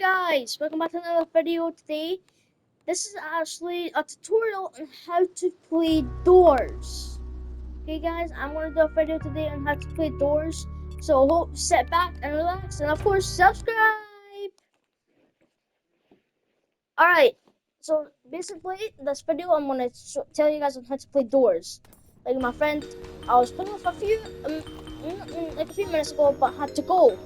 guys, welcome back to another video today. This is actually a tutorial on how to play doors. Okay guys, I'm going to do a video today on how to play doors. So I hope you sit back and relax and of course subscribe. Alright, so basically this video I'm going to tell you guys on how to play doors. Like my friend, I was playing with like a few minutes ago but had to go.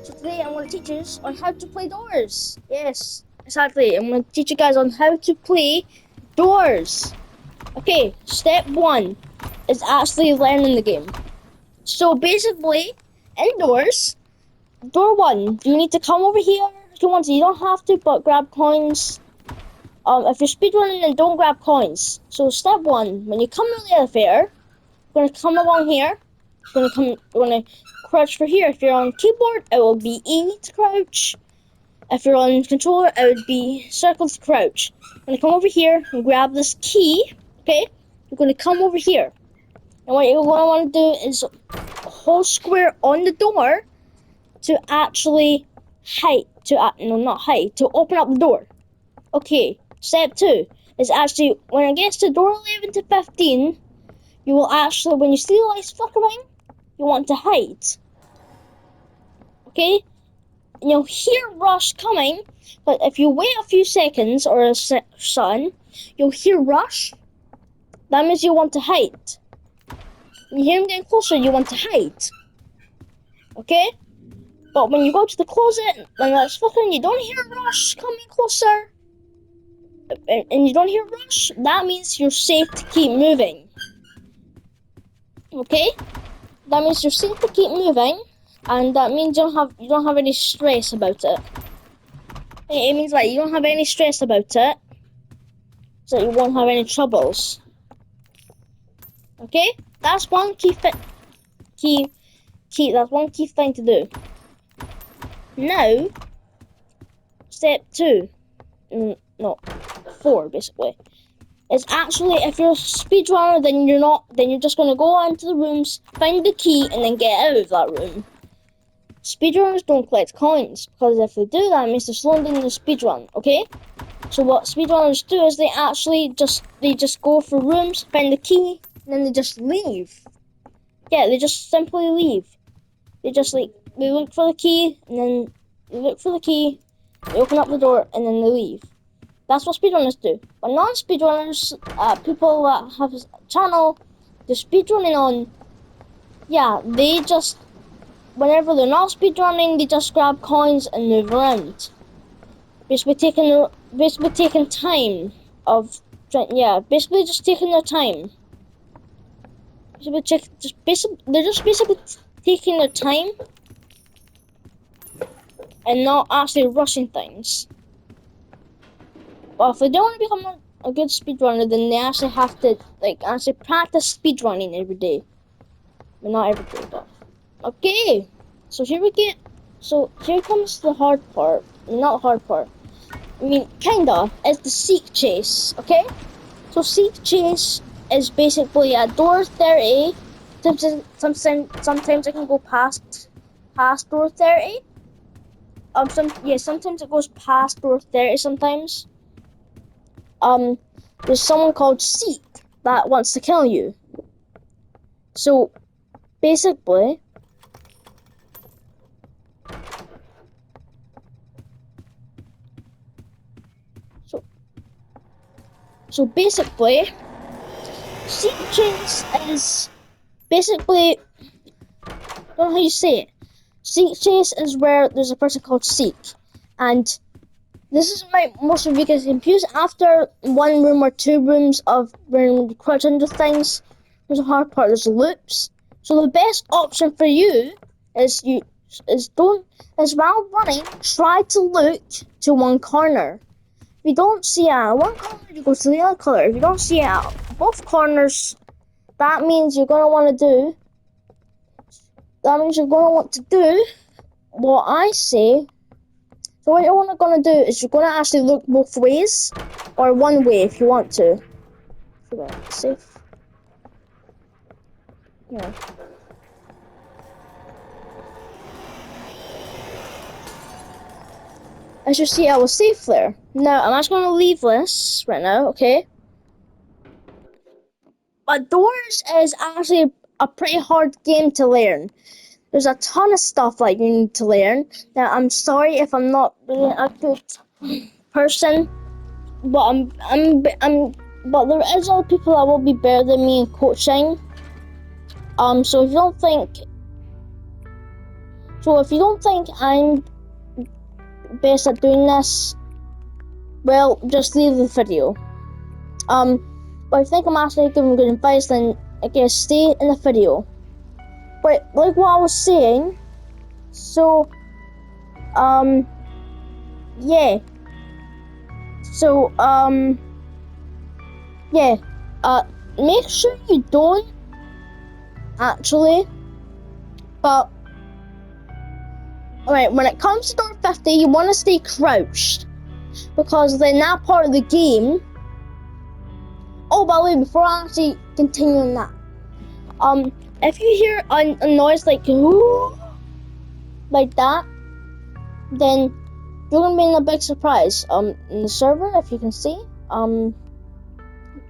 So today I'm going to teach you on how to play doors. Yes, exactly. I'm going to teach you guys on how to play doors. Okay, step 1 is actually learning the game. So basically, indoors, door 1, you need to come over here if you want to. You don't have to, but grab coins. If you're speedrunning, then don't grab coins. So step 1, when you come to the elevator, you're going to come along here. You're going to crouch for here. If you're on keyboard, it will be E to crouch. If you're on controller, it would be circle to crouch. You're going to come over here and grab this key, okay? You're going to come over here. And what you're going to want to do is hold square on the door to actually to open up the door. Okay, step 2 is actually, when it gets to door 11 to 15, you will actually, when you see the lights flickering, you want to hide. Okay? And you'll hear Rush coming, but if you wait a few seconds or a second, you'll hear Rush. That means you want to hide. When you hear him getting closer, you want to hide. Okay? But when you go to the closet, when that's flickering, you don't hear Rush coming closer. And you don't hear Rush, that means you're safe to keep moving. Okay? That means you're safe to keep moving. And that means you don't have any stress about it. It means like you don't have any stress about it, so you won't have any troubles. Okay, that's one that's one key thing to do. Now, step 2, no, 4 basically. It's actually, if you're a speedrunner, then you're just gonna go into the rooms, find the key, and then get out of that room. Speedrunners don't collect coins, because if they do that, it means they're slowing down the speedrun, okay? So what speedrunners do is they just go for rooms, find the key, and then they just leave. Yeah, they just simply leave. They look for the key, and then they look for the key, they open up the door, and then they leave. That's what speedrunners do. But non-speedrunners, people that have a channel, they're speedrunning on, yeah, they just, whenever they're not speedrunning, they just grab coins and move around. Basically taking time of, yeah, basically just taking their time. They're just basically taking their time and not actually rushing things. But if they don't want to become a good speedrunner, then they actually have to actually practice speedrunning every day. Well, not every day, but okay. So here comes the hard part. Not hard part. I mean, kinda. It's the seek chase. Okay. So seek chase is basically at door 30. Sometimes I can go past door 30. Sometimes it goes past door 30. Sometimes. There's someone called Seek that wants to kill you. So basically, Seek chase is basically, I don't know how you say it. Seek chase is where there's a person called Seek, and this is why most of you get confused. After one room or two rooms of when you crouch under things, there's a hard part. There's loops. So the best option for you is while running, try to look to one corner. If you don't see it at one corner, you go to the other corner. If you don't see it at both corners, that means you're gonna want to do what I say. So what you're gonna do is you're gonna actually look both ways, or one way if you want to. Safe. Yeah. As you see, I was safe there. Now, I'm just going to leave this right now, okay? But Doors is actually a pretty hard game to learn. There's a ton of stuff like you need to learn. Now, I'm sorry if I'm not really a good person, but but there is other people that will be better than me in coaching. So if you don't think I'm best at doing this, well, just leave the video. But if you think I'm actually giving good advice, then I guess stay in the video. But like what I was saying, so yeah. So yeah. Make sure you don't actually. But alright, when it comes to door 50, you want to stay crouched because then that part of the game. Oh, by the way, before I actually continue on that, if you hear a noise like that, then you're gonna be in a big surprise. In the server, if you can see,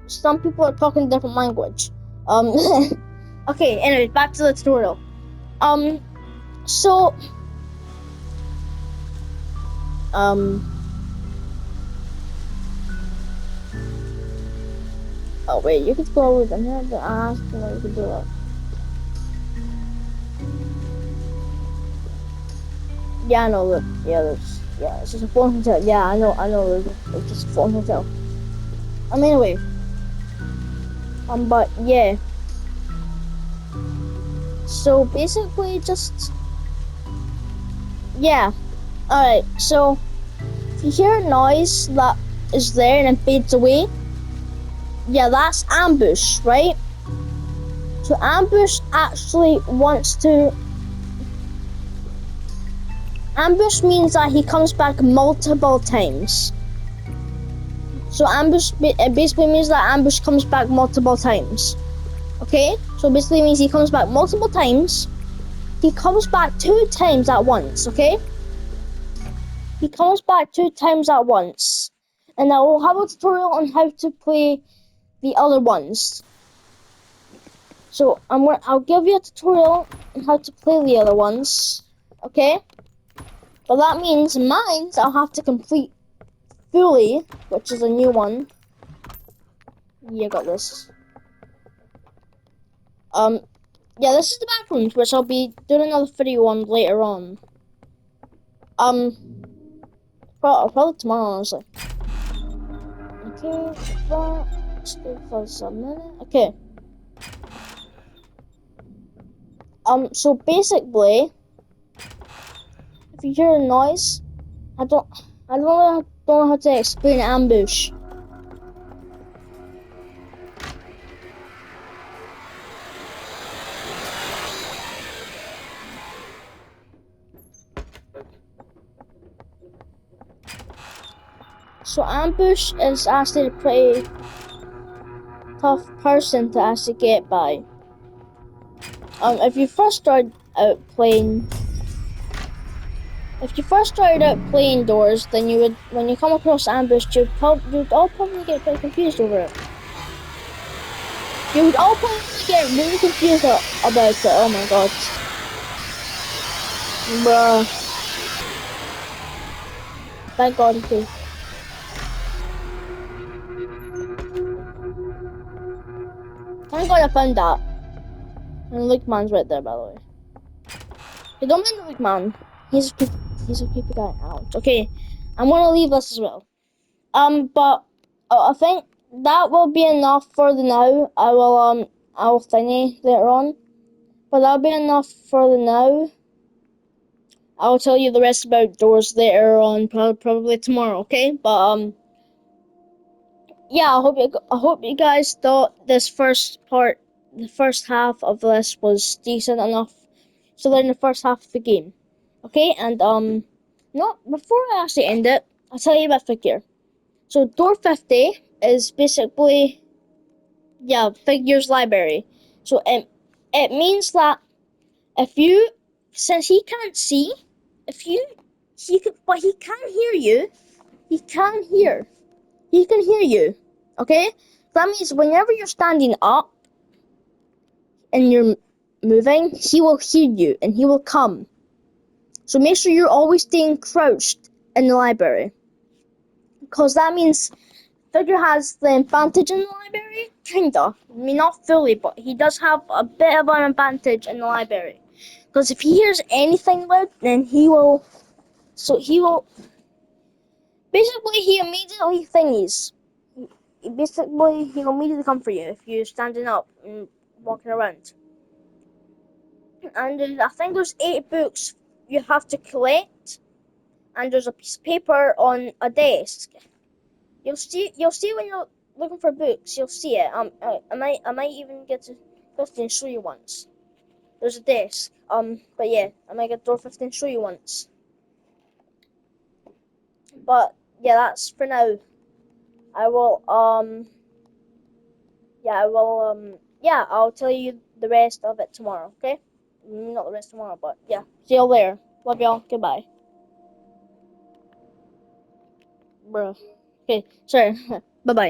some people are talking a different language. Okay. Anyway, back to the tutorial. So, oh wait, you could go with them here. But I asked you you could do that. Yeah, I know. It's just a phone hotel. Yeah, I know. It's just a phone hotel. Anyway. But yeah. So basically, just yeah. Alright. So if you hear a noise that is there and it fades away, yeah, that's ambush, right? So ambush actually wants to. Ambush means that he comes back multiple times. So ambush it basically means that ambush comes back multiple times. Okay? So basically means he comes back multiple times. He comes back 2 times at once, okay? He comes back 2 times at once. And I will have a tutorial on how to play the other ones. So I'll give you a tutorial on how to play the other ones. Okay? But that means mine I'll have to complete fully, which is a new one. Yeah, got this. Yeah, this is the bathrooms, which I'll be doing another video on later on. Probably tomorrow, honestly. Okay, let's go for some minute. Okay. So basically, if you hear a noise, I don't know how to explain ambush. So ambush is actually a pretty tough person to actually get by. If you first started out playing doors, then you would, when you come across ambush, you'd all probably get pretty confused over it. You would all probably get really confused about it. Oh my god. Bruh. Thank god, okay. Thank god I found that. And the Luke man's right there, by the way. Hey, don't mind the Luke man. He's a creepy guy. Ouch. Okay, I'm gonna leave this as well. But I think that will be enough for the now. I'll thingy later on. But that'll be enough for the now. I'll tell you the rest about doors later on, probably tomorrow. Okay, but yeah, I hope you guys thought this first part, the first half of this was decent enough to learn the first half of the game. Okay, and no, before I actually end it, I'll tell you about figure. So door 50 is basically, yeah, figures library. So it means that if you, since he can't see, if you but he can hear you. He can hear. He can hear you. Okay? That means whenever you're standing up and you're moving, he will hear you and he will come. So make sure you're always staying crouched in the library. Because that means Figure has the advantage in the library. Kinda. I mean, not fully, but he does have a bit of an advantage in the library. Because if he hears anything loud, then he will. So he will. Basically, he immediately thingies. Basically, he'll immediately come for you if you're standing up and walking around. And I think there's 8 books you have to collect, and there's a piece of paper on a desk. You'll see when you're looking for books. You'll see it. I might even get to 50 and show you once. There's a desk. But yeah, I might get door 50 and show you once. But yeah, that's for now. I will yeah, I'll tell you the rest of it tomorrow. Okay? Not the rest tomorrow, but yeah. See you later. Love y'all. Goodbye. Bruh. Okay, sorry. Bye bye.